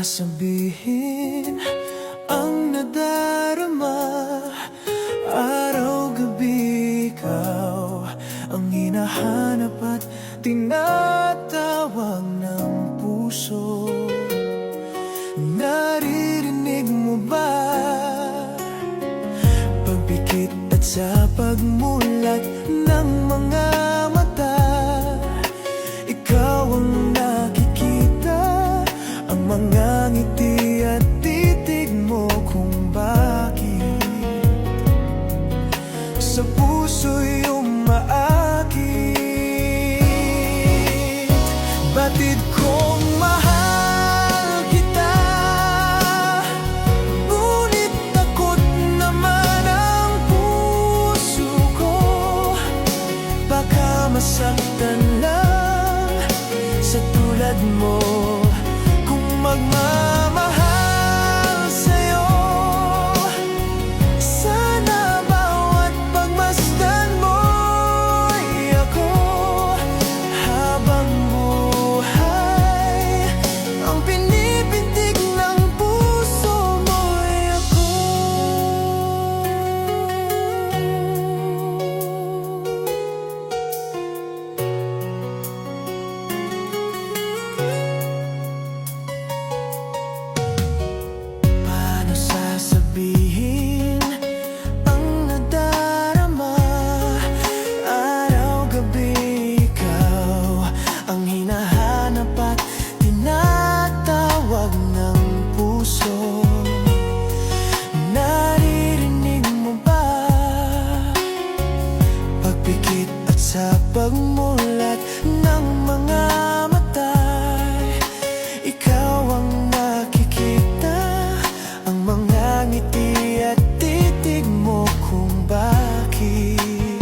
sasabihin ang nadarama. Araw-gabi ikaw ang hinahanap at tinatawag ng puso. Naririnig mo ba pagpikit at sa pagmulat ng mga mata? Ikaw ang nakikita, ang mga ngiti at titig mo kung bakit sa puso'y umaakit. Batid kong mahal kita, ngunit takot naman ang puso ko. Baka masaktan lang sa tulad mo kung magmamahal sa'yo. Sana bawat pagmasdan mo'y ako, habang buhay ang pinipintig ng puso mo'y ako. Paano sasabihin ang nadarama? Araw-gabi ikaw ang hinahanap at tinatawag ng puso. Naririnig mo ba pagpikit at sa pagmulat ng mga mata? Ikaw ang nakikita, ang mga ngiti at titig mo kung bakit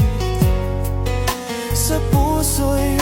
sa puso'y